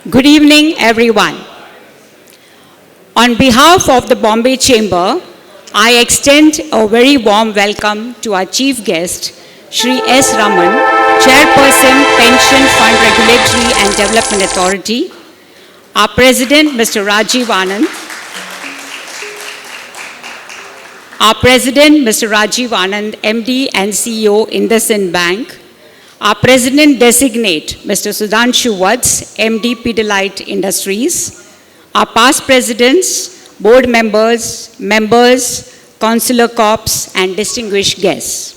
Good evening, everyone. On behalf of the Bombay Chamber, I extend a very warm welcome to our chief guest, Shri S. Raman, Chairperson, Pension Fund Regulatory and Development Authority, our President, Mr. Rajiv Anand, MD and CEO, IndusInd Bank, our President-designate, Mr. Sudhanshu Vats, MD, Pidilite Industries, our past presidents, board members, consular corps, and distinguished guests.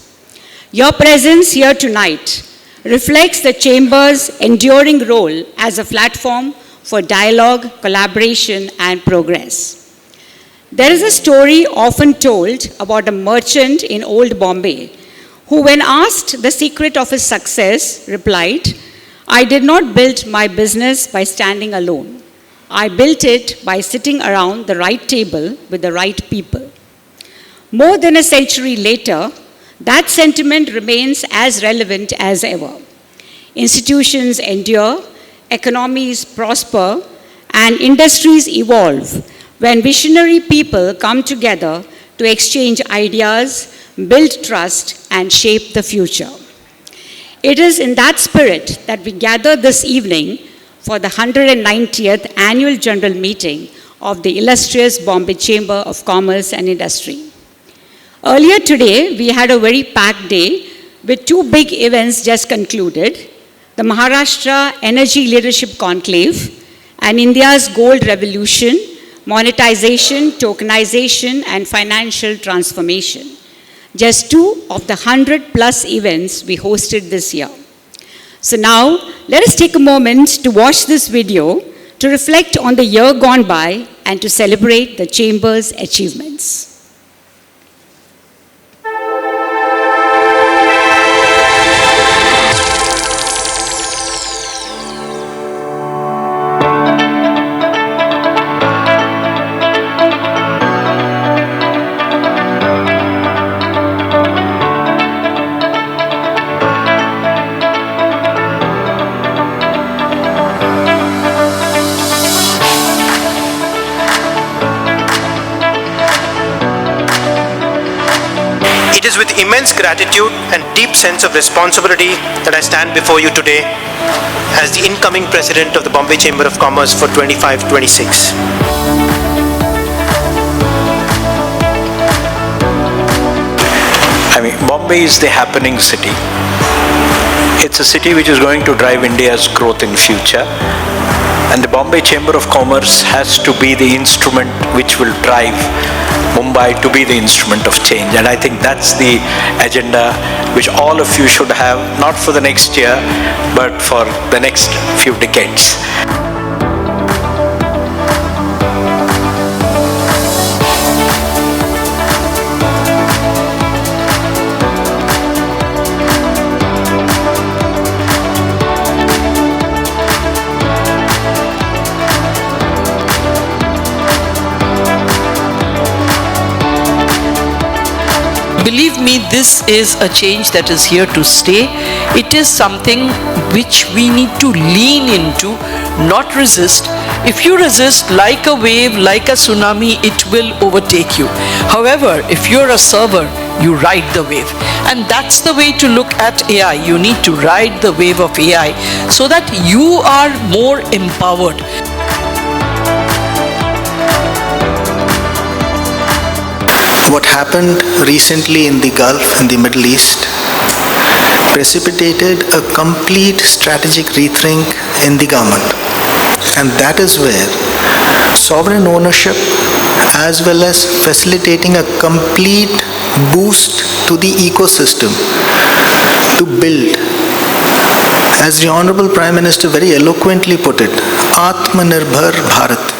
Your presence here tonight reflects the Chamber's enduring role as a platform for dialogue, collaboration, and progress. There is a story often told about a merchant in Old Bombay who, when asked the secret of his success, replied, "I did not build my business by standing alone. I built it by sitting around the right table with the right people." More than a century later, that sentiment remains as relevant as ever. Institutions endure, economies prosper, and industries evolve when visionary people come together to exchange ideas, build trust, and shape the future. It is in that spirit that we gather this evening for the 190th Annual General Meeting of the illustrious Bombay Chamber of Commerce and Industry. Earlier today, we had a very packed day with two big events just concluded: the Maharashtra Energy Leadership Conclave and India's Gold Revolution, monetization, tokenization, and financial transformation. Just two of the 100+ events we hosted this year. So now, let us take a moment to watch this video to reflect on the year gone by and to celebrate the Chamber's achievements. It is with immense gratitude and deep sense of responsibility that I stand before you today as the incoming President of the Bombay Chamber of Commerce for 25-26. Bombay is the happening city. It's a city which is going to drive India's growth in future. And the Bombay Chamber of Commerce has to be the instrument which will drive Mumbai to be the instrument of change. And I think that's the agenda which all of you should have, not for the next year, but for the next few decades. Believe me, this is a change that is here to stay. It is something which we need to lean into, not resist. If you resist, like a wave, like a tsunami, it will overtake you. However, if you're a server, you ride the wave. And that's the way to look at AI. You need to ride the wave of AI so that you are more empowered. What happened recently in the Gulf, in the Middle East, precipitated a complete strategic rethink in the government. And that is where sovereign ownership, as well as facilitating a complete boost to the ecosystem to build, as the Honorable Prime Minister very eloquently put it, Atmanirbhar Bharat.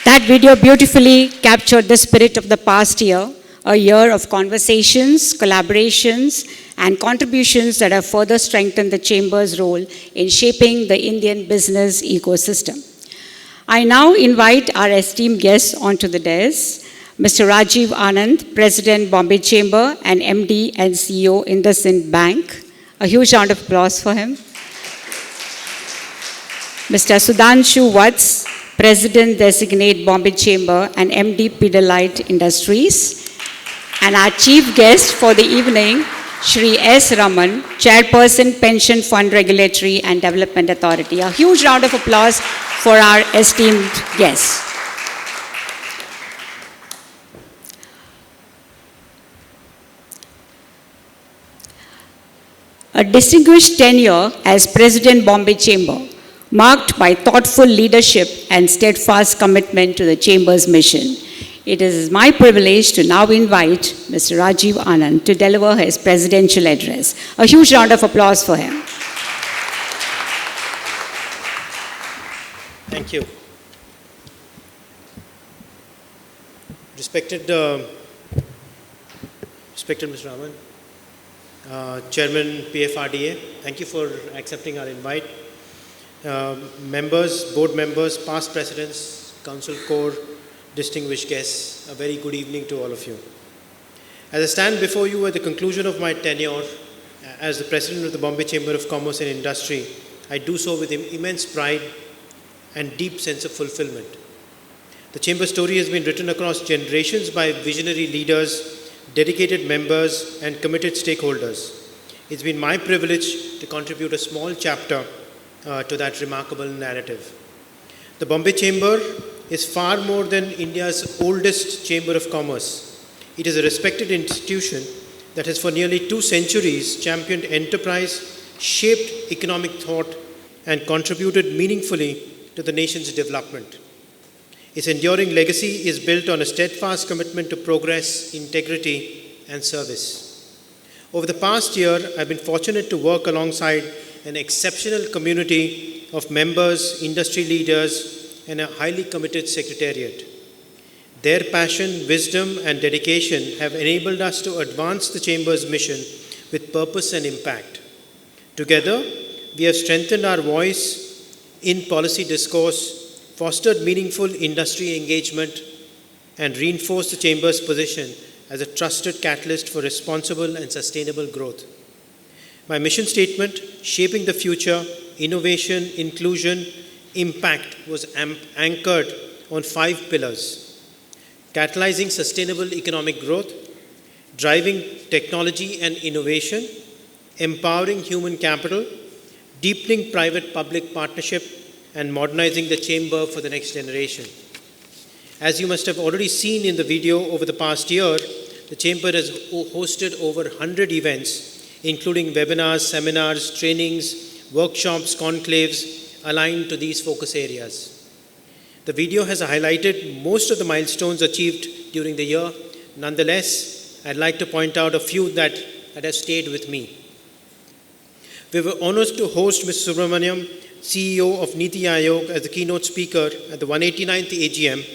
That video beautifully captured the spirit of the past year, a year of conversations, collaborations, and contributions that have further strengthened the Chamber's role in shaping the Indian business ecosystem. I now invite our esteemed guests onto the dais. Mr. Rajiv Anand, President, Bombay Chamber, and MD and CEO, IndusInd Bank. A huge round of applause for him. Mr. Sudhanshu Vats, President Designate, Bombay Chamber, and MD, Pidilite Industries. And our chief guest for the evening, Shri S. Raman, Chairperson, Pension Fund Regulatory and Development Authority. A huge round of applause for our esteemed guests. A distinguished tenure as President, Bombay Chamber, marked by thoughtful leadership and steadfast commitment to the Chamber's mission. It is my privilege to now invite Mr. Rajiv Anand to deliver his presidential address. A huge round of applause for him. Thank you. Respected Mr. Raman, Chairman PFRDA, thank you for accepting our invite. Members, board members, past presidents, council core, distinguished guests, a very good evening to all of you. As I stand before you at the conclusion of my tenure as the President of the Bombay Chamber of Commerce and Industry, I do so with immense pride and deep sense of fulfillment. The Chamber story has been written across generations by visionary leaders, dedicated members, and committed stakeholders. It's been my privilege to contribute a small chapter to that remarkable narrative. The Bombay Chamber is far more than India's oldest chamber of commerce. It is a respected institution that has for nearly 2 centuries championed enterprise, shaped economic thought, and contributed meaningfully to the nation's development. Its enduring legacy is built on a steadfast commitment to progress, integrity, and service. Over the past year, I've been fortunate to work alongside an exceptional community of members, industry leaders, and a highly committed secretariat. Their passion, wisdom, and dedication have enabled us to advance the Chamber's mission with purpose and impact. Together, we have strengthened our voice in policy discourse, fostered meaningful industry engagement, and reinforced the Chamber's position as a trusted catalyst for responsible and sustainable growth. My mission statement, Shaping the Future, Innovation, Inclusion, Impact, was anchored on 5 pillars: catalyzing sustainable economic growth, driving technology and innovation, empowering human capital, deepening private-public partnership, and modernizing the Chamber for the next generation. As you must have already seen in the video, over the past year, the Chamber has hosted over 100 events, including webinars, seminars, trainings, workshops, conclaves, aligned to these focus areas. The video has highlighted most of the milestones achieved during the year. Nonetheless, I'd like to point out a few that have stayed with me. We were honored to host Mr. Subramaniam, CEO of Niti Aayog, as the keynote speaker at the 189th AGM.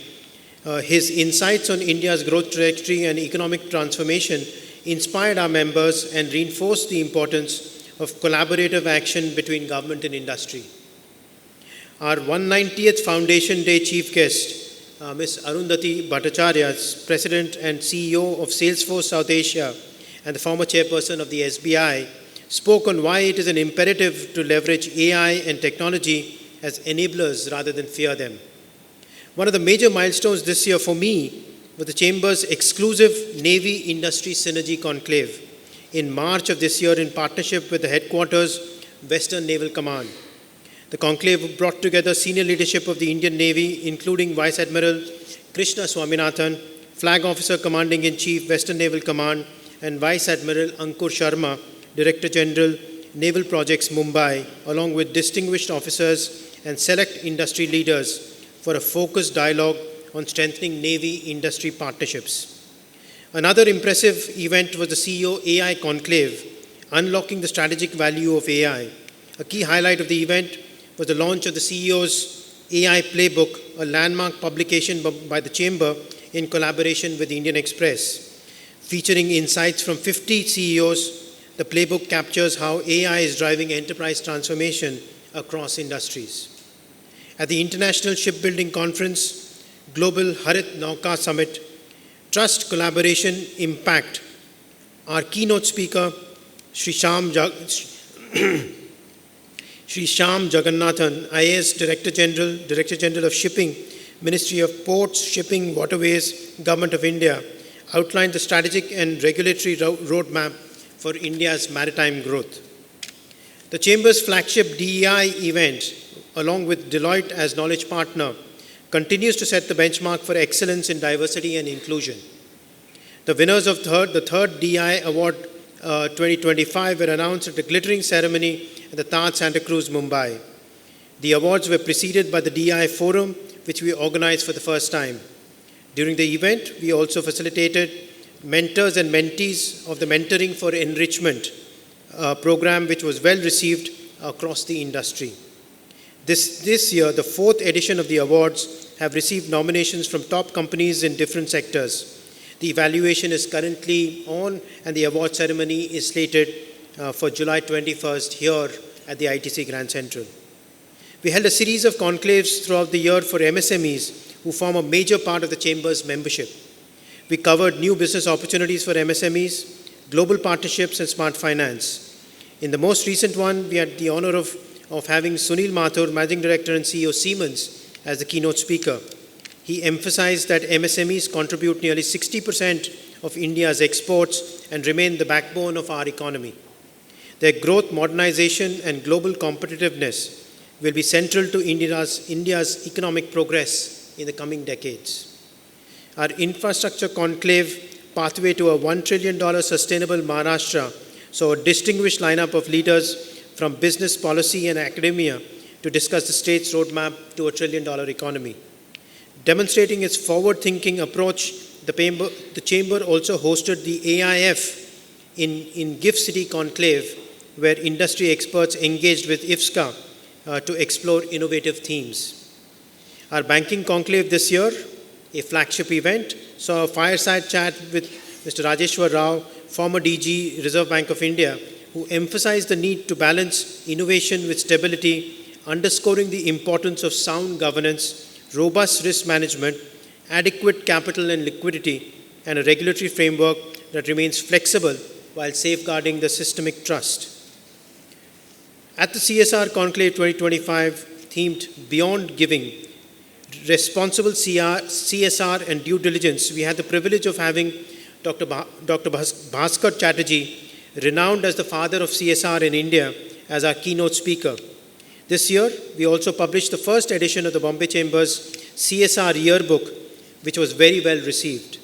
His insights on India's growth trajectory and economic transformation inspired our members and reinforced the importance of collaborative action between government and industry. Our 190th Foundation Day chief guest, Ms. Arundhati Bhattacharya, President and CEO of Salesforce South Asia and the former chairperson of the SBI, spoke on why it is an imperative to leverage AI and technology as enablers rather than fear them. One of the major milestones this year for me was the Chamber's exclusive Navy Industry Synergy Conclave in March of this year in partnership with the Headquarters, Western Naval Command. The conclave brought together senior leadership of the Indian Navy, including Vice Admiral Krishna Swaminathan, Flag Officer Commanding-in-Chief, Western Naval Command, and Vice Admiral Ankur Sharma, Director General, Naval Projects, Mumbai, along with distinguished officers and select industry leaders for a focused dialogue on strengthening Navy industry partnerships. Another impressive event was the CEO AI Conclave, Unlocking the Strategic Value of AI. A key highlight of the event was the launch of the CEO's AI Playbook, a landmark publication by the Chamber in collaboration with Indian Express. Featuring insights from 50 CEOs, the playbook captures how AI is driving enterprise transformation across industries. At the International Shipbuilding Conference, Global Harit Nauka Summit, Trust, Collaboration, Impact, our keynote speaker, Shri Shyam Jagannathan, IAS Director General of Shipping, Ministry of Ports, Shipping, Waterways, Government of India, outlined the strategic and regulatory roadmap for India's maritime growth. The Chamber's flagship DEI event, along with Deloitte as knowledge partner, continues to set the benchmark for excellence in diversity and inclusion. The winners of the third DEI Award 2025 were announced at a glittering ceremony at the Taj Santa Cruz, Mumbai. The awards were preceded by the DEI Forum, which we organized for the first time. During the event, we also facilitated mentors and mentees of the Mentoring for Enrichment program, which was well received across the industry. This year, the fourth edition of the awards have received nominations from top companies in different sectors. The evaluation is currently on, and the award ceremony is slated for July 21st here at the ITC Grand Central. We held a series of conclaves throughout the year for MSMEs, who form a major part of the Chamber's membership. We covered new business opportunities for MSMEs, global partnerships, and smart finance. In the most recent one, we had the honor of having Sunil Mathur, Managing Director and CEO Siemens, as the keynote speaker. He emphasized that MSMEs contribute nearly 60% of India's exports and remain the backbone of our economy. Their growth, modernization, and global competitiveness will be central to India's economic progress in the coming decades. Our infrastructure conclave, Pathway to a $1 trillion sustainable Maharashtra, saw a distinguished lineup of leaders from business, policy, and academia to discuss the state's roadmap to a $1 trillion economy. Demonstrating its forward-thinking approach, the Chamber also hosted the AIF in GIFT City Conclave, where industry experts engaged with IFSCA to explore innovative themes. Our banking conclave this year, a flagship event, saw a fireside chat with Mr. Rajeshwar Rao, former DG, Reserve Bank of India, who emphasized the need to balance innovation with stability, underscoring the importance of sound governance, robust risk management, adequate capital and liquidity, and a regulatory framework that remains flexible while safeguarding the systemic trust. At the CSR Conclave 2025, themed Beyond Giving, Responsible CSR and Due Diligence, we had the privilege of having Dr. Bhaskar Chatterjee, renowned as the father of CSR in India, as our keynote speaker. This year, we also published the first edition of the Bombay Chamber's CSR Yearbook, which was very well received.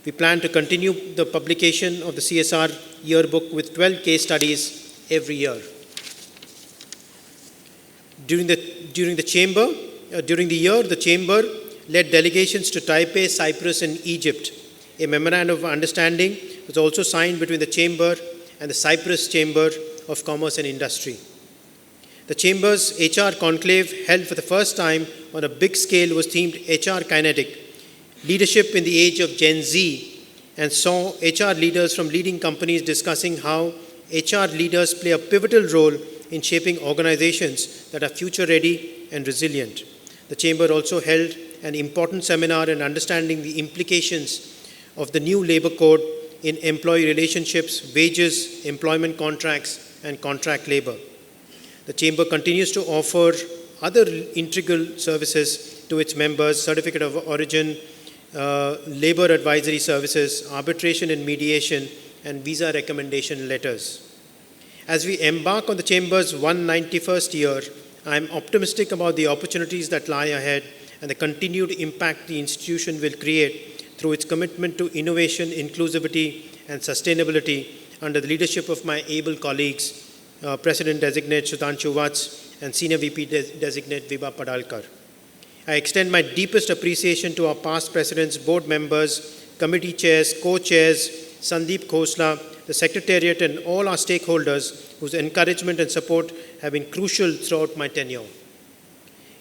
We plan to continue the publication of the CSR Yearbook with 12 case studies every year. During the year, the Chamber led delegations to Taipei, Cyprus, and Egypt. A memorandum of understanding was also signed between the Chamber and the Cyprus Chamber of Commerce and Industry. The Chamber's HR conclave, held for the first time on a big scale, was themed HR Kinetic, Leadership in the Age of Gen Z, and saw HR leaders from leading companies discussing how HR leaders play a pivotal role in shaping organizations that are future-ready and resilient. The Chamber also held an important seminar in understanding the implications of the new labor code in employee relationships, wages, employment contracts, and contract labor. The Chamber continues to offer other integral services to its members: certificate of origin, labor advisory services, arbitration and mediation, and visa recommendation letters. As we embark on the Chamber's 191st year, I am optimistic about the opportunities that lie ahead and the continued impact the institution will create through its commitment to innovation, inclusivity, and sustainability under the leadership of my able colleagues, President-designate Sudhanshu Vats and Senior VP-designate Vibha Padalkar. I extend my deepest appreciation to our past presidents, board members, committee chairs, co-chairs, Sandeep Khosla, the Secretariat, and all our stakeholders whose encouragement and support have been crucial throughout my tenure.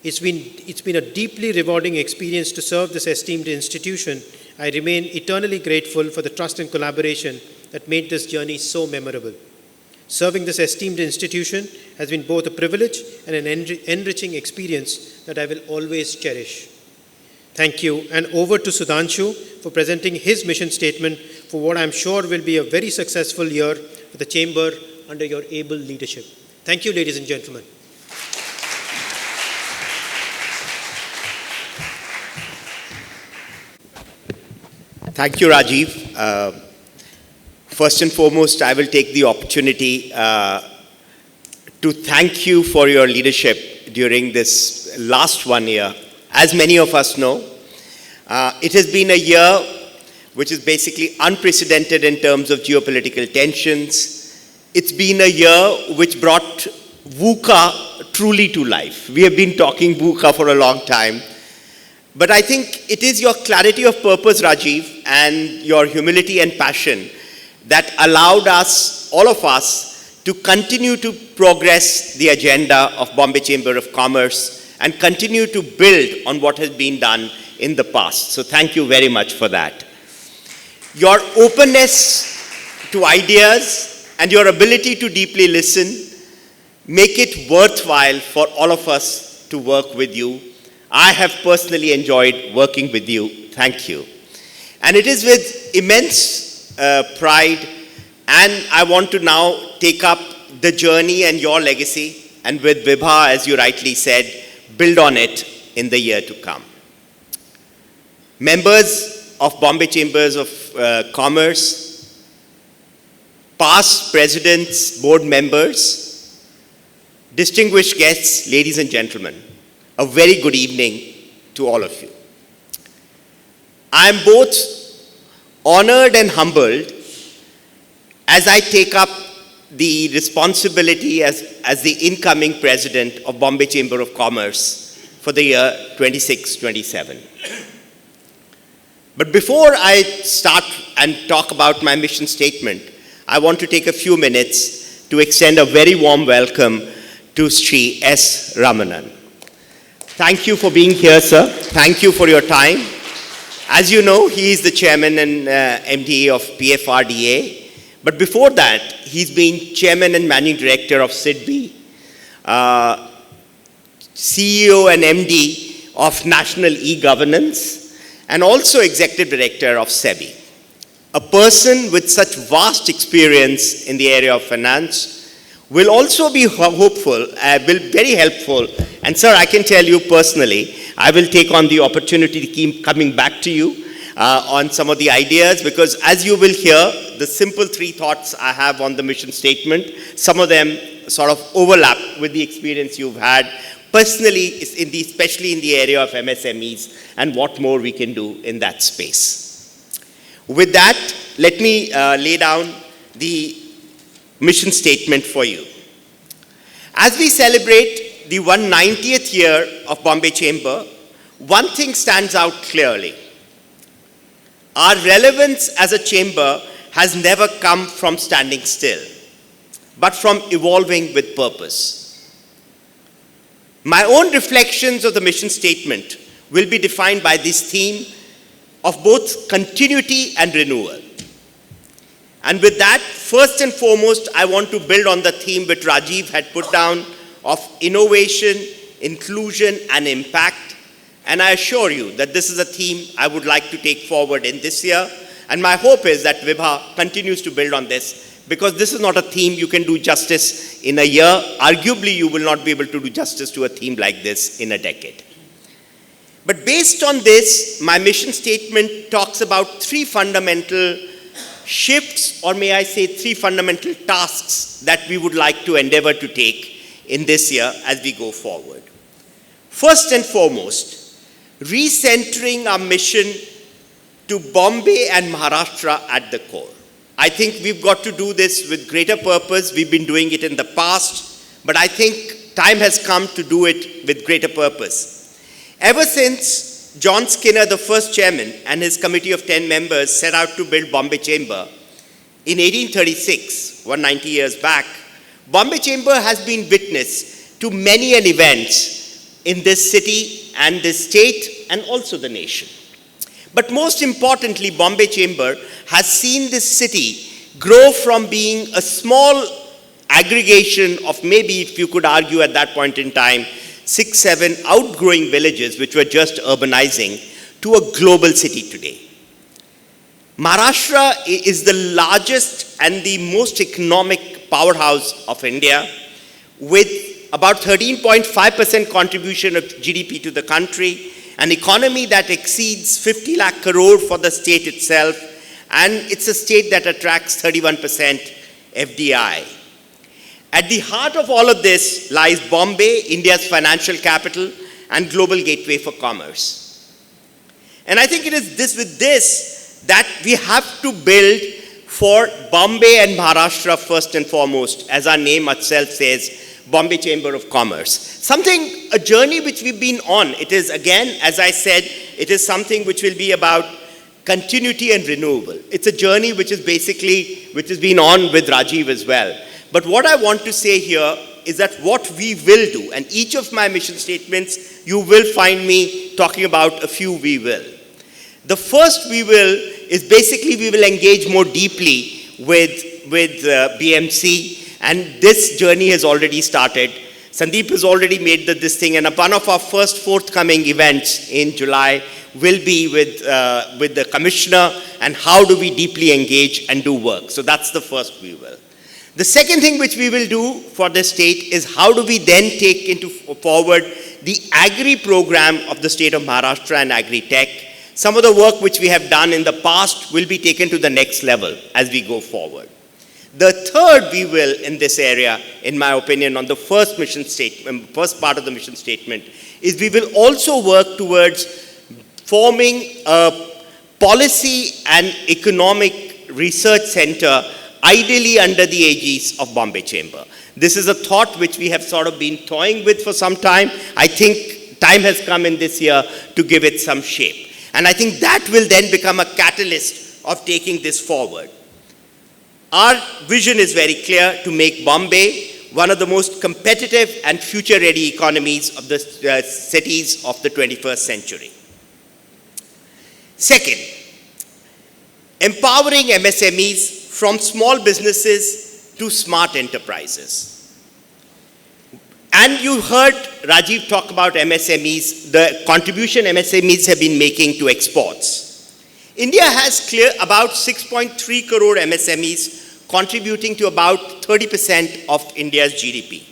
It's been a deeply rewarding experience to serve this esteemed institution. I remain eternally grateful for the trust and collaboration that made this journey so memorable. Serving this esteemed institution has been both a privilege and an enriching experience that I will always cherish. Thank you, and over to Sudhanshu for presenting his mission statement for what I'm sure will be a very successful year for the Chamber under your able leadership. Thank you, ladies and gentlemen. Thank you, Rajiv. First and foremost, I will take the opportunity to thank you for your leadership during this last 1 year. As many of us know, it has been a year which is basically unprecedented in terms of geopolitical tensions. It's been a year which brought VUCA truly to life. We have been talking VUCA for a long time. But I think it is your clarity of purpose, Rajiv, and your humility and passion that allowed us, all of us, to continue to progress the agenda of Bombay Chamber of Commerce and continue to build on what has been done in the past. So thank you very much for that. Your openness to ideas and your ability to deeply listen make it worthwhile for all of us to work with you. I have personally enjoyed working with you. Thank you. And it is with immense pride, and I want to now take up the journey and your legacy, and with Vibha, as you rightly said, build on it in the year to come. Members of Bombay Chambers of Commerce, past presidents, board members, distinguished guests, ladies and gentlemen, a very good evening to all of you. I am both honored and humbled as I take up the responsibility as the incoming president of Bombay Chamber of Commerce for the year 26-27. But before I start and talk about my mission statement, I want to take a few minutes to extend a very warm welcome to Sri S. Ramanan. Thank you for being here, sir. Thank you for your time. As you know, he is the chairman and MD of PFRDA. But before that, he's been chairman and managing director of SIDBI, CEO and MD of National E-Governance, and also executive director of SEBI. A person with such vast experience in the area of finance will also be hopeful, will very helpful. And sir, I can tell you personally, I will take on the opportunity to keep coming back to you on some of the ideas, because as you will hear, the simple 3 thoughts I have on the mission statement, some of them sort of overlap with the experience you've had personally, especially in the area of MSMEs and what more we can do in that space. With that, let me lay down the mission statement for you. As we celebrate the 190th year of Bombay Chamber, one thing stands out clearly. Our relevance as a chamber has never come from standing still, but from evolving with purpose. My own reflections of the mission statement will be defined by this theme of both continuity and renewal. And with that, first and foremost, I want to build on the theme which Rajiv had put down of innovation, inclusion, and impact. And I assure you that this is a theme I would like to take forward in this year. And my hope is that Vibha continues to build on this, because this is not a theme you can do justice in a year. Arguably, you will not be able to do justice to a theme like this in a decade. But based on this, my mission statement talks about 3 fundamental shifts, or may I say 3 fundamental tasks that we would like to endeavor to take in this year as we go forward. First and foremost, recentering our mission to Bombay and Maharashtra at the core. I think we've got to do this with greater purpose. We've been doing it in the past, but I think time has come to do it with greater purpose. Ever since John Skinner, the first chairman, and his committee of 10 members set out to build Bombay Chamber in 1836, 190 years back, Bombay Chamber has been witness to many an events in this city and this state and also the nation. But most importantly, Bombay Chamber has seen this city grow from being a small aggregation of maybe, if you could argue at that point in time, 6, 7 outgrowing villages which were just urbanizing to a global city today. Maharashtra is the largest and the most economic powerhouse of India, with about 13.5% contribution of GDP to the country, an economy that exceeds 50 lakh crore for the state itself, and it's a state that attracts 31% FDI. At the heart of all of this lies Bombay, India's financial capital and global gateway for commerce. And I think it is with this that we have to build for Bombay and Maharashtra first and foremost, as our name itself says, Bombay Chamber of Commerce. A journey which we've been on. It is, again, as I said, it is something which will be about continuity and renewable. It's a journey which has been on with Rajiv as well. But what I want to say here is that what we will do, and each of my mission statements, you will find me talking about a few we will. The first we will is basically we will engage more deeply with BMC, and this journey has already started. Sandeep has already made this thing, and one of our first forthcoming events in July will be with the commissioner, and how do we deeply engage and do work. So that's the first we will. The second thing which we will do for the state is how do we then take forward the agri program of the state of Maharashtra and agri-tech. Some of the work which we have done in the past will be taken to the next level as we go forward. The third we will in this area, in my opinion, on the first part of the mission statement, is we will also work towards forming a policy and economic research center, ideally under the aegis of Bombay Chamber. This is a thought which we have sort of been toying with for some time. I think time has come in this year to give it some shape. And I think that will then become a catalyst of taking this forward. Our vision is very clear: to make Bombay one of the most competitive and future-ready economies of the cities of the 21st century. Second, empowering MSMEs from small businesses to smart enterprises. And you heard Rajiv talk about MSMEs, the contribution MSMEs have been making to exports. India has about 6.3 crore MSMEs contributing to about 30% of India's GDP.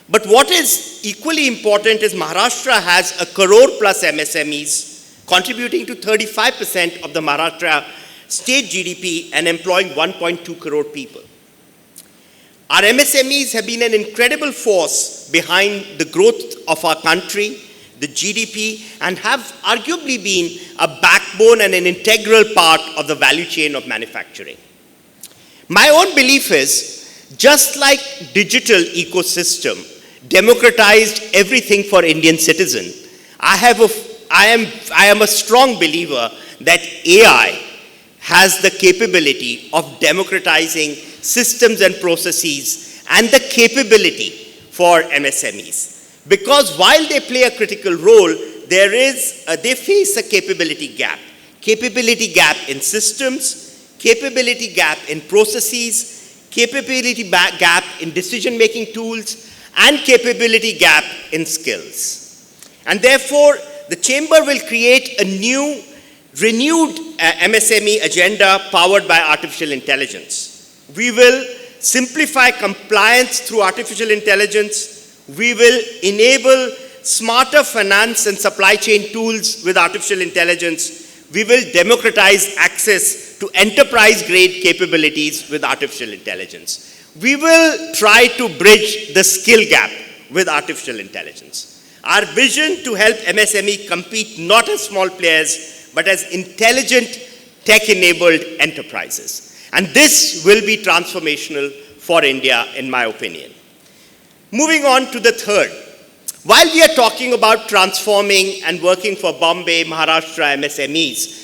But what is equally important is Maharashtra has 1 crore plus MSMEs contributing to 35% of the Maharashtra state GDP and employing 1.2 crore people. Our MSMEs have been an incredible force behind the growth of our country, the GDP, and have arguably been a backbone and an integral part of the value chain of manufacturing. My own belief is, just like digital ecosystem democratized everything for Indian citizen, I am a strong believer that AI has the capability of democratizing systems and processes and the capability for MSMEs. Because while they play a critical role, they face a capability gap. Capability gap in systems, capability gap in processes, capability gap in decision-making tools, and capability gap in skills. And therefore, the Chamber will create a new, renewed MSME agenda powered by artificial intelligence. We will simplify compliance through artificial intelligence. We will enable smarter finance and supply chain tools with artificial intelligence. We will democratize access to enterprise-grade capabilities with artificial intelligence. We will try to bridge the skill gap with artificial intelligence. Our vision to help MSME compete not as small players, but as intelligent, tech-enabled enterprises. And this will be transformational for India, in my opinion. Moving on to the third. While we are talking about transforming and working for Bombay, Maharashtra, MSMEs,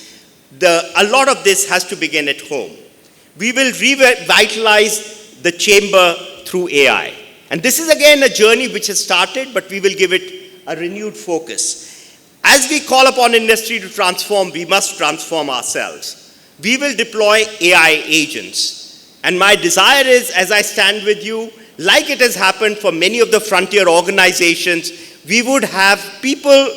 a lot of this has to begin at home. We will revitalize the chamber through AI. And this is again a journey which has started, but we will give it a renewed focus. As we call upon industry to transform, we must transform ourselves. We will deploy AI agents. And my desire is, as I stand with you, like it has happened for many of the frontier organizations, we would have people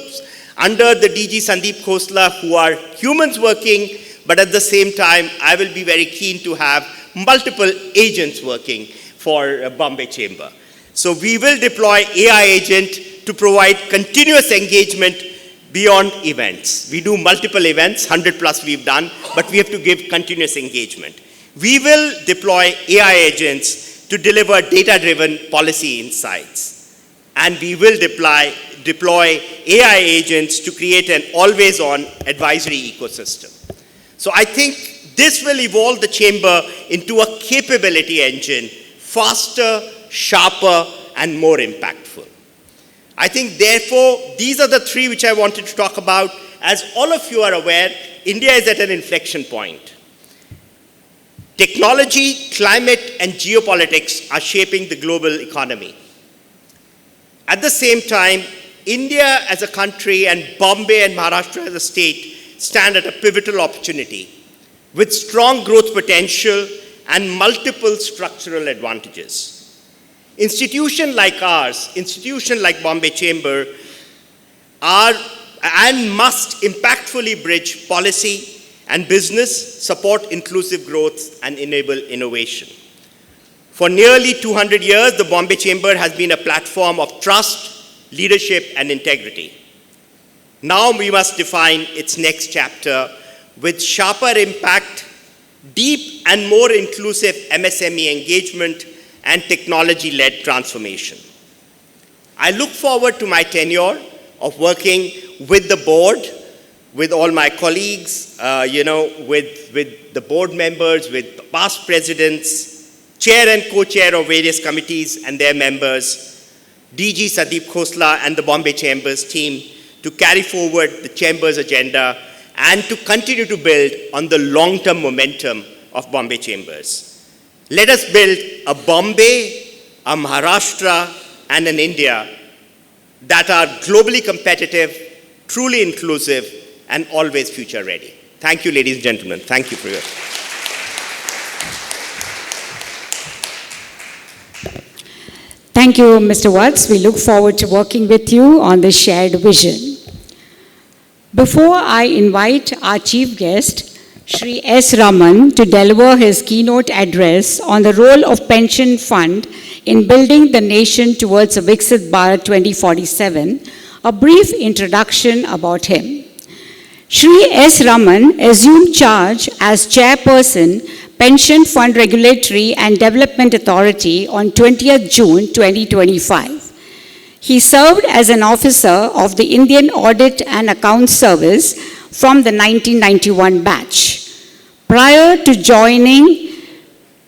under the DG Sandeep Khosla who are humans working, but at the same time, I will be very keen to have multiple agents working for Bombay Chamber. So we will deploy AI agent to provide continuous engagement beyond events. We do multiple events, 100 plus we've done, but we have to give continuous engagement. We will deploy AI agents to deliver data-driven policy insights. And we will deploy AI agents to create an always-on advisory ecosystem. So I think this will evolve the chamber into a capability engine, faster, sharper, and more impactful. I think, therefore, these are the three which I wanted to talk about. As all of you are aware, India is at an inflection point. Technology, climate, and geopolitics are shaping the global economy. At the same time, India as a country and Bombay and Maharashtra as a state stand at a pivotal opportunity with strong growth potential and multiple structural advantages. Institutions like ours, institutions like Bombay Chamber, are and must impactfully bridge policy and business, support inclusive growth, and enable innovation. For nearly 200 years, the Bombay Chamber has been a platform of trust, leadership, and integrity. Now we must define its next chapter with sharper impact, deep and more inclusive MSME engagement, and technology-led transformation. I look forward to my tenure of working with the board, with all my colleagues, with the board members, with past presidents, chair and co-chair of various committees and their members, DG Sandeep Khosla and the Bombay Chamber's team to carry forward the Chamber's agenda and to continue to build on the long-term momentum of Bombay Chambers. Let us build a Bombay, a Maharashtra, and an India that are globally competitive, truly inclusive, and always future ready. Thank you, ladies and gentlemen. Thank you for your... Thank you, Mr. Watts. We look forward to working with you on this shared vision. Before I invite our chief guest, Shri S. Raman, to deliver his keynote address on the role of pension fund in building the nation towards a Viksit Bharat 2047, a brief introduction about him. Shri S. Raman assumed charge as chairperson, Pension Fund Regulatory and Development Authority on 20th June 2025. He served as an officer of the Indian Audit and Accounts Service from the 1991 batch. Prior to joining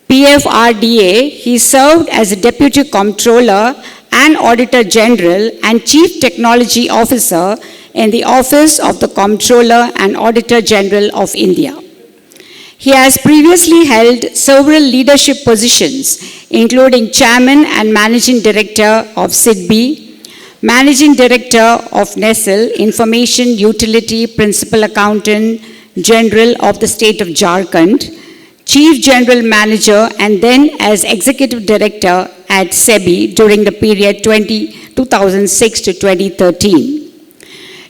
PFRDA, he served as a Deputy Comptroller and Auditor General and Chief Technology Officer in the Office of the Comptroller and Auditor General of India. He has previously held several leadership positions, including Chairman and Managing Director of SIDBI, Managing Director of NESL, Information Utility Principal Accountant General of the State of Jharkhand, Chief General Manager, and then as Executive Director at SEBI during the period 2006 to 2013.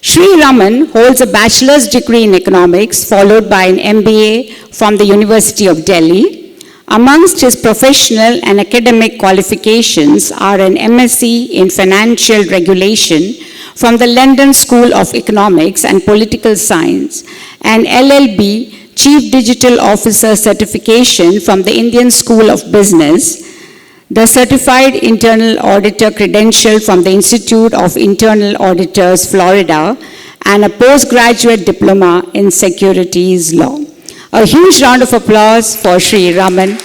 Shri Raman holds a bachelor's degree in economics, followed by an MBA from the University of Delhi. Amongst his professional and academic qualifications are an MSc in Financial Regulation from the London School of Economics and Political Science, and LLB Chief Digital Officer certification from the Indian School of Business, the Certified Internal Auditor credential from the Institute of Internal Auditors, Florida, and a postgraduate diploma in securities law. A huge round of applause for Shri Raman.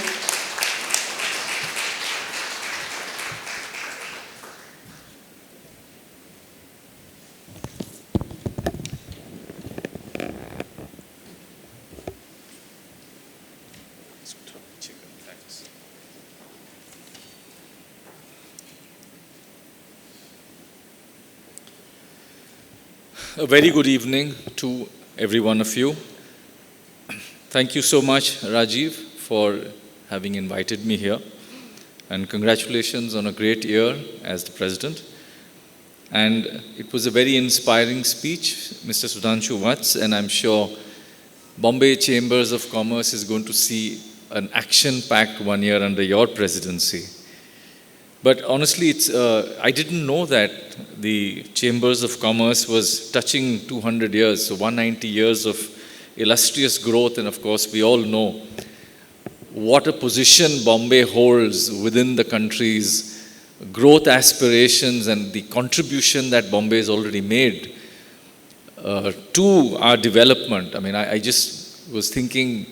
A very good evening to every one of you. Thank you so much, Rajiv, for having invited me here. And congratulations on a great year as the President. And it was a very inspiring speech, Mr. Sudhanshu Vats, and I'm sure Bombay Chambers of Commerce is going to see an action-packed 1 year under your presidency. But honestly, I didn't know that the Chambers of Commerce was touching 200 years, so 190 years of illustrious growth. And of course, we all know what a position Bombay holds within the country's growth aspirations and the contribution that Bombay has already made to our development. I mean, I just was thinking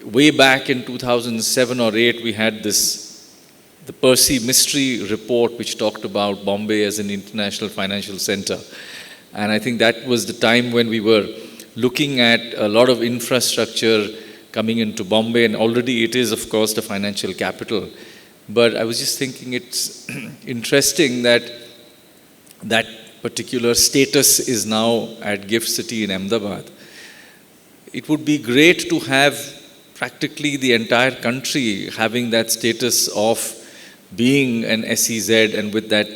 way back in 2007 or 8, we had the Percy Mystery report, which talked about Bombay as an international financial center. And I think that was the time when we were looking at a lot of infrastructure coming into Bombay, and already it is, of course, the financial capital. But I was just thinking it's interesting that that particular status is now at GIFT City in Ahmedabad. It would be great to have practically the entire country having that status of being an SEZ and with that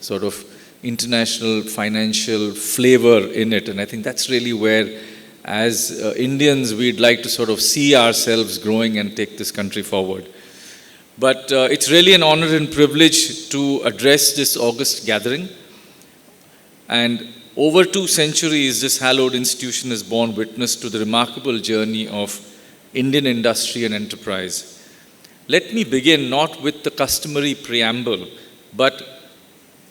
sort of international financial flavor in it. And I think that's really where, as Indians, we'd like to sort of see ourselves growing and take this country forward. But it's really an honor and privilege to address this August gathering. And over 2 centuries, this hallowed institution has borne witness to the remarkable journey of Indian industry and enterprise. Let me begin not with the customary preamble, but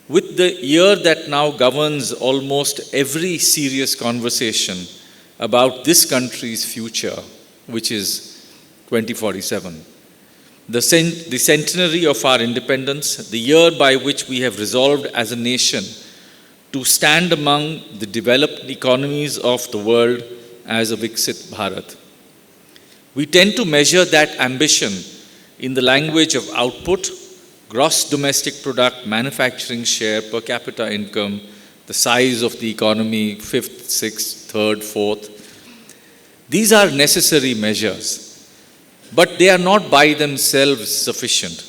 with the year that now governs almost every serious conversation about this country's future, which is 2047. The centenary of our independence, the year by which we have resolved as a nation to stand among the developed economies of the world as a Viksit Bharat. We tend to measure that ambition in the language of output, gross domestic product, manufacturing share, per capita income, the size of the economy, 5th, 6th, 3rd, 4th. These are necessary measures, but they are not by themselves sufficient.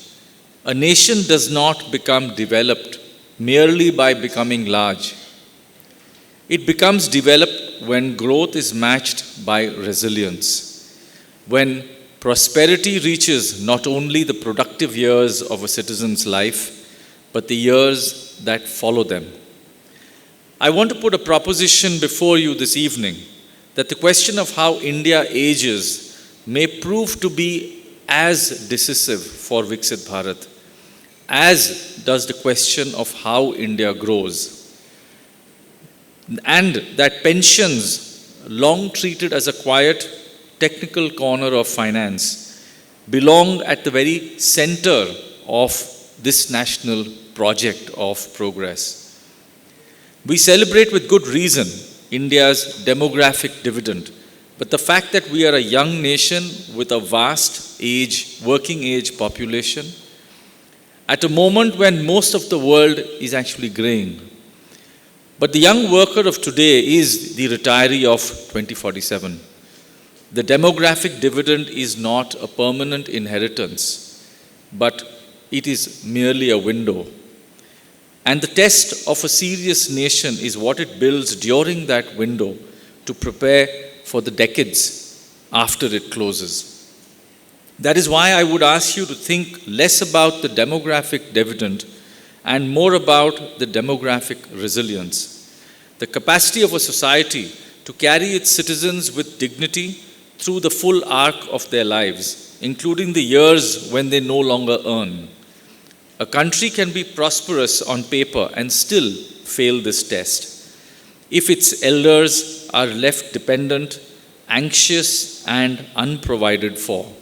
A nation does not become developed merely by becoming large. It becomes developed when growth is matched by resilience, when prosperity reaches not only the productive years of a citizen's life, but the years that follow them. I want to put a proposition before you this evening that the question of how India ages may prove to be as decisive for Viksit Bharat as does the question of how India grows. And that pensions, long treated as a quiet, technical corner of finance, belong at the very center of this national project of progress. We celebrate with good reason India's demographic dividend, but the fact that we are a young nation with a vast working age population, at a moment when most of the world is actually graying. But the young worker of today is the retiree of 2047. The demographic dividend is not a permanent inheritance, but it is merely a window. And the test of a serious nation is what it builds during that window to prepare for the decades after it closes. That is why I would ask you to think less about the demographic dividend and more about the demographic resilience. The capacity of a society to carry its citizens with dignity through the full arc of their lives, including the years when they no longer earn. A country can be prosperous on paper and still fail this test if its elders are left dependent, anxious, and unprovided for.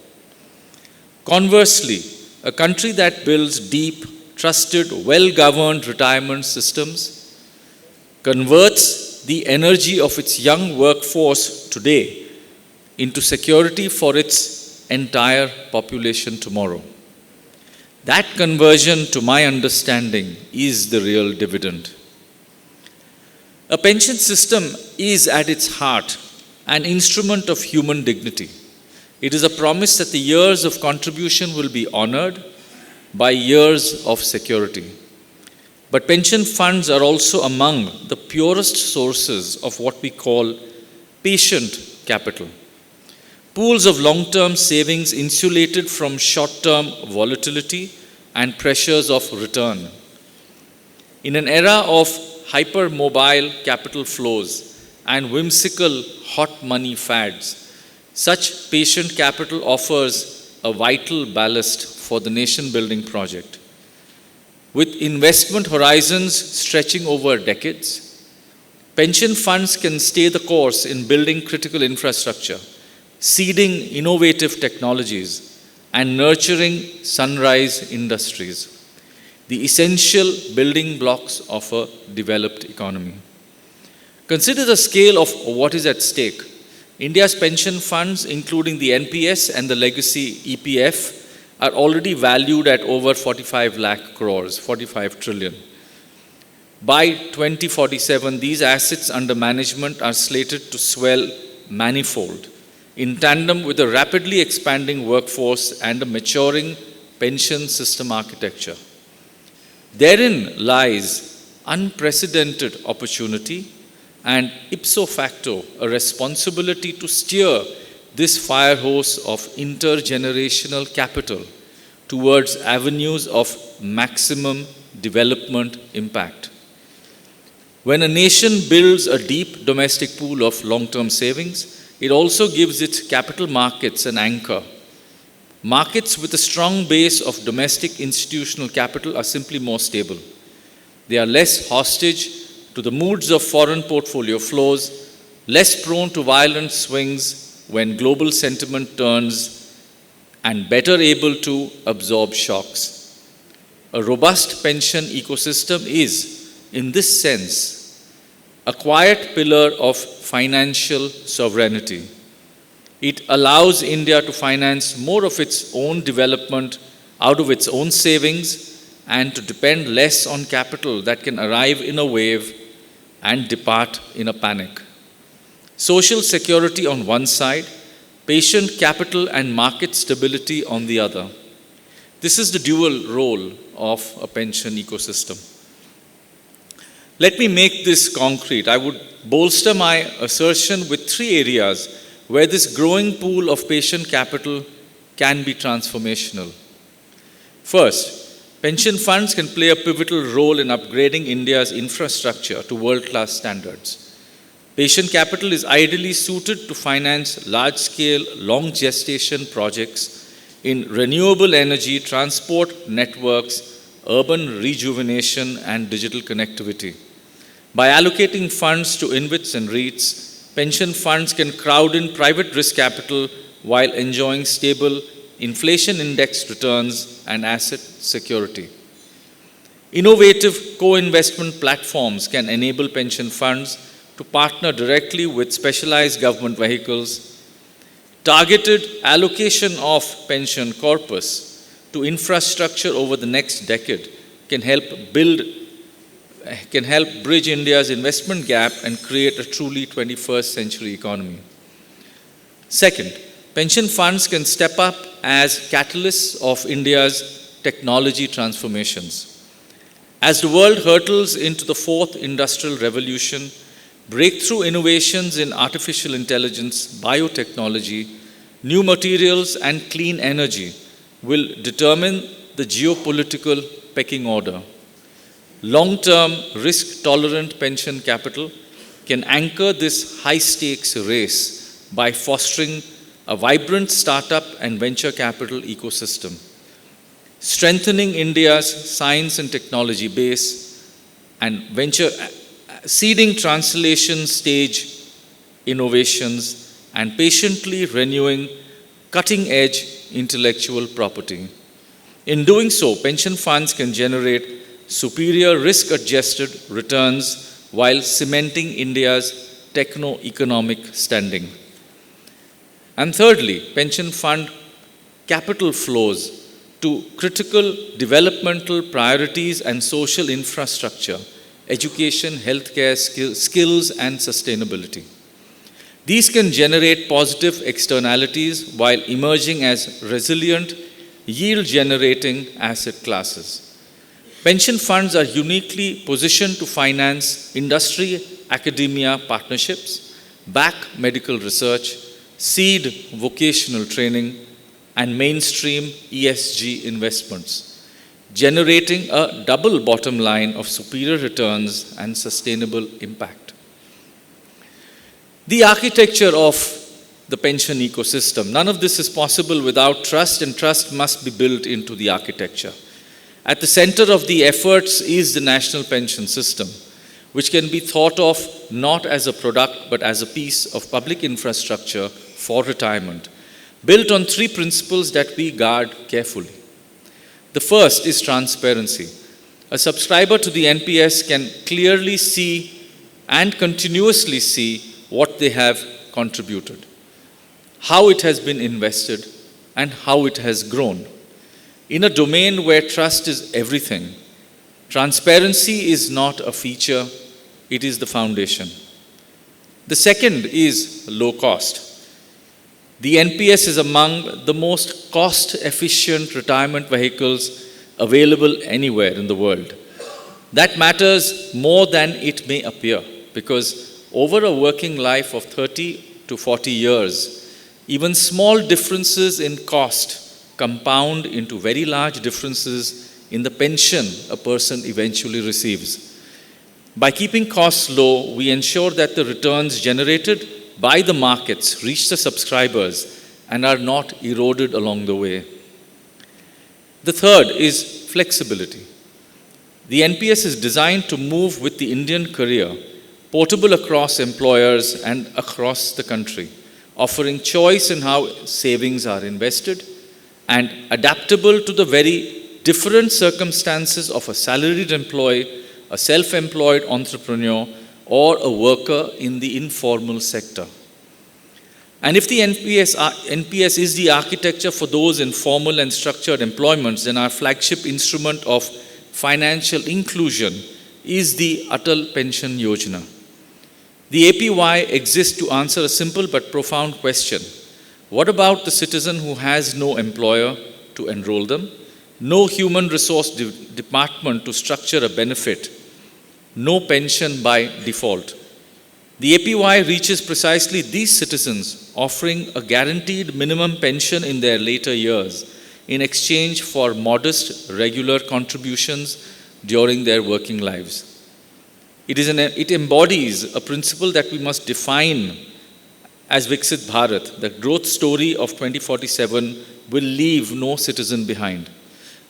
Conversely, a country that builds deep, trusted, well-governed retirement systems, converts the energy of its young workforce today into security for its entire population tomorrow. That conversion, to my understanding, is the real dividend. A pension system is at its heart an instrument of human dignity. It is a promise that the years of contribution will be honored by years of security. But pension funds are also among the purest sources of what we call patient capital. Pools of long-term savings insulated from short-term volatility and pressures of return. In an era of hyper-mobile capital flows and whimsical hot money fads, such patient capital offers a vital ballast for the nation-building project. With investment horizons stretching over decades, pension funds can stay the course in building critical infrastructure, seeding innovative technologies, and nurturing sunrise industries, the essential building blocks of a developed economy. Consider the scale of what is at stake. India's pension funds, including the NPS and the legacy EPF, are already valued at over 45 lakh crores, 45 trillion. By 2047, these assets under management are slated to swell manifold, in tandem with a rapidly expanding workforce and a maturing pension system architecture. Therein lies unprecedented opportunity and ipso facto a responsibility to steer this fire hose of intergenerational capital towards avenues of maximum development impact. When a nation builds a deep domestic pool of long-term savings, it also gives its capital markets an anchor. Markets with a strong base of domestic institutional capital are simply more stable. They are less hostage to the moods of foreign portfolio flows, less prone to violent swings when global sentiment turns, and better able to absorb shocks. A robust pension ecosystem is, in this sense, a quiet pillar of financial sovereignty. It allows India to finance more of its own development out of its own savings and to depend less on capital that can arrive in a wave and depart in a panic. Social security on one side, patient capital and market stability on the other. This is the dual role of a pension ecosystem. Let me make this concrete. I would bolster my assertion with three areas where this growing pool of patient capital can be transformational. First, pension funds can play a pivotal role in upgrading India's infrastructure to world-class standards. Patient capital is ideally suited to finance large-scale, long-gestation projects in renewable energy, transport networks, urban rejuvenation, and digital connectivity. By allocating funds to InvITs and REITs, pension funds can crowd in private risk capital while enjoying stable inflation-indexed returns and asset security. Innovative co-investment platforms can enable pension funds to partner directly with specialized government vehicles. Targeted allocation of pension corpus to infrastructure over the next decade can help bridge India's investment gap and create a truly 21st century economy. Second, pension funds can step up as catalysts of India's technology transformations. As the world hurtles into the fourth industrial revolution, breakthrough innovations in artificial intelligence, biotechnology, new materials, and clean energy will determine the geopolitical pecking order. Long-term, risk-tolerant pension capital can anchor this high-stakes race by fostering a vibrant startup and venture capital ecosystem, strengthening India's science and technology base, and seeding translation stage innovations, and patiently renewing cutting-edge intellectual property. In doing so, pension funds can generate superior risk-adjusted returns while cementing India's techno-economic standing. And thirdly, pension fund capital flows to critical developmental priorities and social infrastructure education, healthcare, skills, and sustainability. These can generate positive externalities while emerging as resilient, yield-generating asset classes. Pension funds are uniquely positioned to finance industry-academia partnerships, back medical research, seed vocational training, and mainstream ESG investments, generating a double bottom line of superior returns and sustainable impact. The architecture of the pension ecosystem. None of this is possible without trust, and trust must be built into the architecture. At the center of the efforts is the national pension system, which can be thought of not as a product but as a piece of public infrastructure for retirement, built on three principles that we guard carefully. The first is transparency. A subscriber to the NPS can clearly see and continuously see what they have contributed, how it has been invested, and how it has grown. In a domain where trust is everything, transparency is not a feature, it is the foundation. The second is low cost. The NPS is among the most cost-efficient retirement vehicles available anywhere in the world. That matters more than it may appear, because over a working life of 30 to 40 years, even small differences in cost compound into very large differences in the pension a person eventually receives. By keeping costs low, we ensure that the returns generated by the markets reach the subscribers and are not eroded along the way. The third is flexibility. The NPS is designed to move with the Indian career, portable across employers and across the country, offering choice in how savings are invested and adaptable to the very different circumstances of a salaried employee, a self-employed entrepreneur, or a worker in the informal sector. And if the NPS is the architecture for those in formal and structured employments, then our flagship instrument of financial inclusion is the Atal Pension Yojana. The APY exists to answer a simple but profound question. What about the citizen who has no employer to enroll them, no human resource department to structure a benefit, no pension by default? The APY reaches precisely these citizens, offering a guaranteed minimum pension in their later years in exchange for modest regular contributions during their working lives. It embodies a principle that we must define as Viksit Bharat. The growth story of 2047 will leave no citizen behind.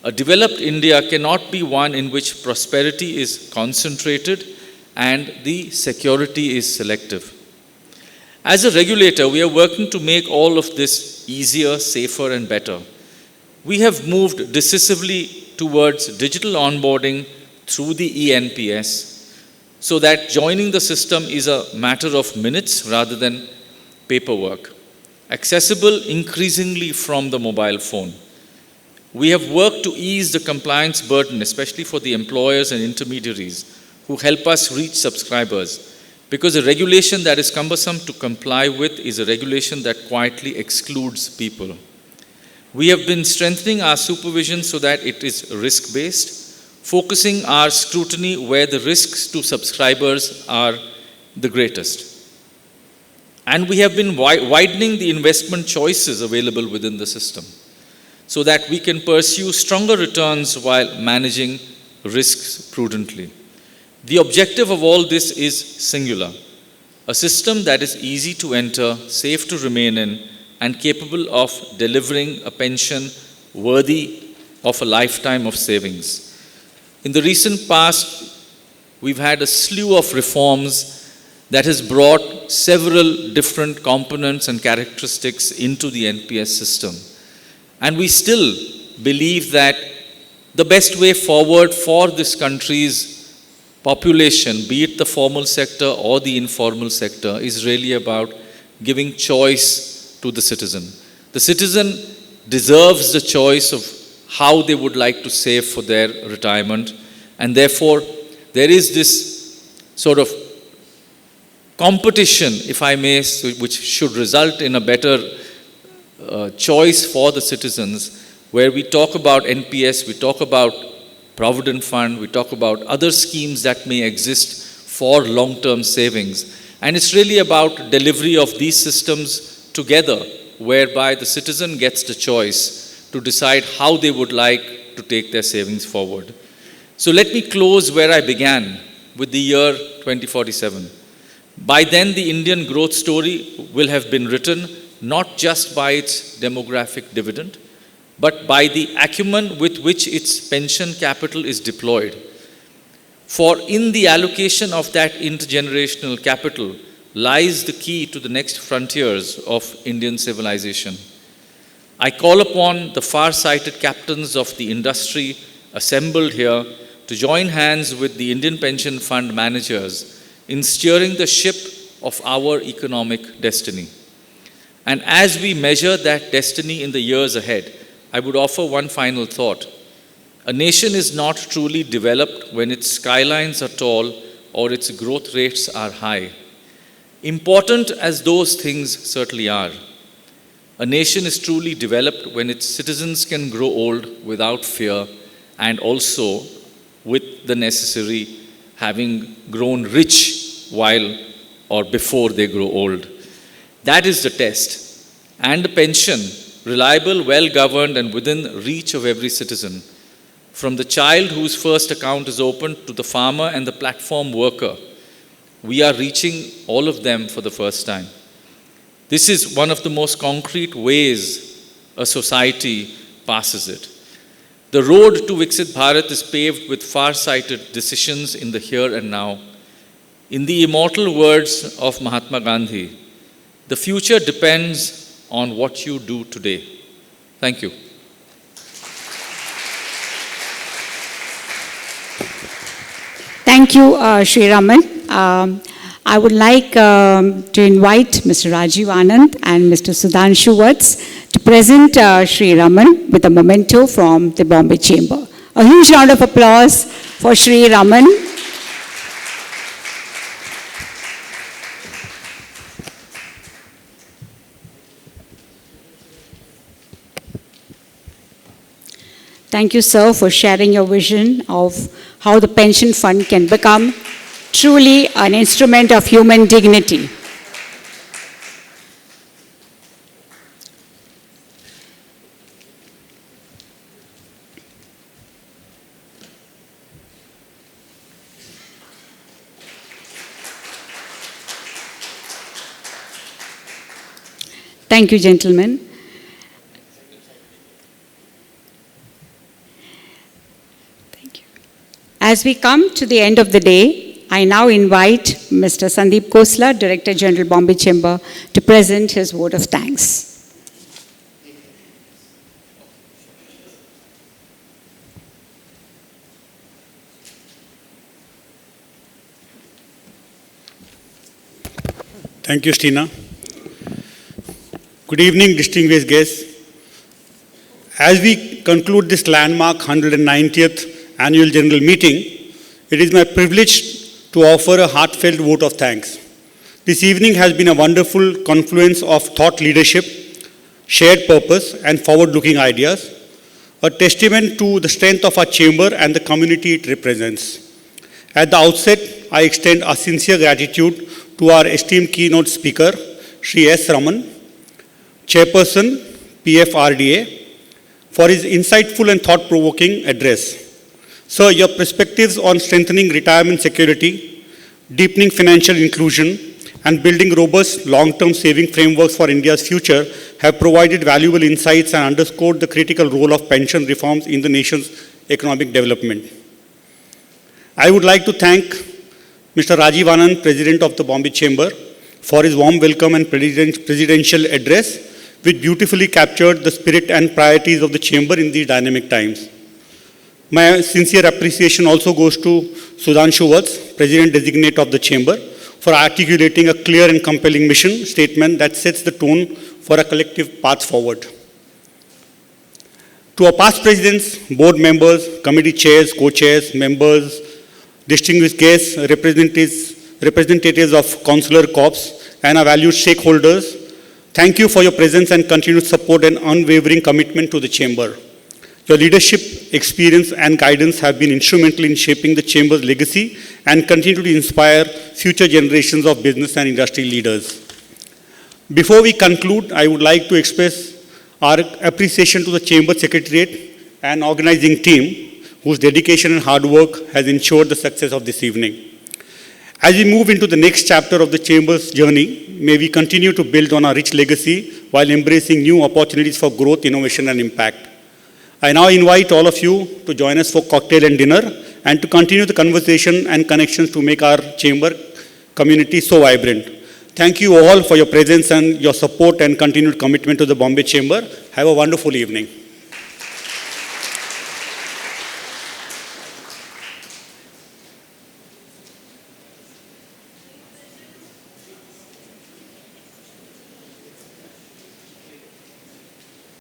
A developed India cannot be one in which prosperity is concentrated and the security is selective. As a regulator, we are working to make all of this easier, safer, and better. We have moved decisively towards digital onboarding through the eNPS, so that joining the system is a matter of minutes rather than paperwork, accessible increasingly from the mobile phone. We have worked to ease the compliance burden, especially for the employers and intermediaries who help us reach subscribers, because a regulation that is cumbersome to comply with is a regulation that quietly excludes people. We have been strengthening our supervision so that it is risk-based, focusing our scrutiny where the risks to subscribers are the greatest. And we have been widening the investment choices available within the system so that we can pursue stronger returns while managing risks prudently. The objective of all this is singular: a system that is easy to enter, safe to remain in, and capable of delivering a pension worthy of a lifetime of savings. In the recent past, we've had a slew of reforms that has brought several different components and characteristics into the NPS system. And we still believe that the best way forward for this country's population, be it the formal sector or the informal sector, is really about giving choice to the citizen. The citizen deserves the choice of how they would like to save for their retirement, and therefore there is this sort of competition, if I may, which should result in a better choice for the citizens, where we talk about NPS, we talk about Provident Fund, we talk about other schemes that may exist for long-term savings. And it's really about delivery of these systems together, whereby the citizen gets the choice to decide how they would like to take their savings forward. So let me close where I began, with the year 2047. By then, the Indian growth story will have been written not just by its demographic dividend, but by the acumen with which its pension capital is deployed. For in the allocation of that intergenerational capital lies the key to the next frontiers of Indian civilization. I call upon the far-sighted captains of the industry assembled here to join hands with the Indian pension fund managers in steering the ship of our economic destiny. And as we measure that destiny in the years ahead, I would offer one final thought. A nation is not truly developed when its skylines are tall or its growth rates are high. Important as those things certainly are, a nation is truly developed when its citizens can grow old without fear and also with the necessary having grown rich while or before they grow old. That is the test. And the pension, reliable, well-governed and within reach of every citizen, from the child whose first account is opened to the farmer and the platform worker, we are reaching all of them for the first time. This is one of the most concrete ways a society passes it. The road to Viksit Bharat is paved with far-sighted decisions in the here and now. In the immortal words of Mahatma Gandhi, the future depends on what you do today. Thank you. Thank you, Sri Raman. I would like to invite Mr. Rajiv Anand and Mr. Sudhanshu Vats to present Sri Raman with a memento from the Bombay Chamber. A huge round of applause for Sri Raman. Thank you, sir, for sharing your vision of how the pension fund can become truly an instrument of human dignity. Thank you, gentlemen. As we come to the end of the day, I now invite Mr. Sandeep Khosla, Director General, Bombay Chamber, to present his vote of thanks. Thank you, Stina. Good evening, distinguished guests. As we conclude this landmark 190th Annual General Meeting, it is my privilege to offer a heartfelt vote of thanks. This evening has been a wonderful confluence of thought leadership, shared purpose, and forward-looking ideas, a testament to the strength of our chamber and the community it represents. At the outset, I extend our sincere gratitude to our esteemed keynote speaker, Sri S. Raman, Chairperson, PFRDA, for his insightful and thought-provoking address. Sir, your perspectives on strengthening retirement security, deepening financial inclusion, and building robust long-term saving frameworks for India's future have provided valuable insights and underscored the critical role of pension reforms in the nation's economic development. I would like to thank Mr. Rajiv Anand, President of the Bombay Chamber, for his warm welcome and presidential address, which beautifully captured the spirit and priorities of the Chamber in these dynamic times. My sincere appreciation also goes to Sudhanshu Vats, President-designate of the Chamber, for articulating a clear and compelling mission statement that sets the tone for a collective path forward. To our past presidents, board members, committee chairs, co-chairs, members, distinguished guests, representatives of consular corps, and our valued stakeholders, thank you for your presence and continued support and unwavering commitment to the Chamber. Your leadership, experience, and guidance have been instrumental in shaping the Chamber's legacy and continue to inspire future generations of business and industry leaders. Before we conclude, I would like to express our appreciation to the Chamber Secretariat and organizing team, whose dedication and hard work has ensured the success of this evening. As we move into the next chapter of the Chamber's journey, may we continue to build on our rich legacy while embracing new opportunities for growth, innovation, and impact. I now invite all of you to join us for cocktail and dinner and to continue the conversation and connections to make our Chamber community so vibrant. Thank you all for your presence and your support and continued commitment to the Bombay Chamber. Have a wonderful evening.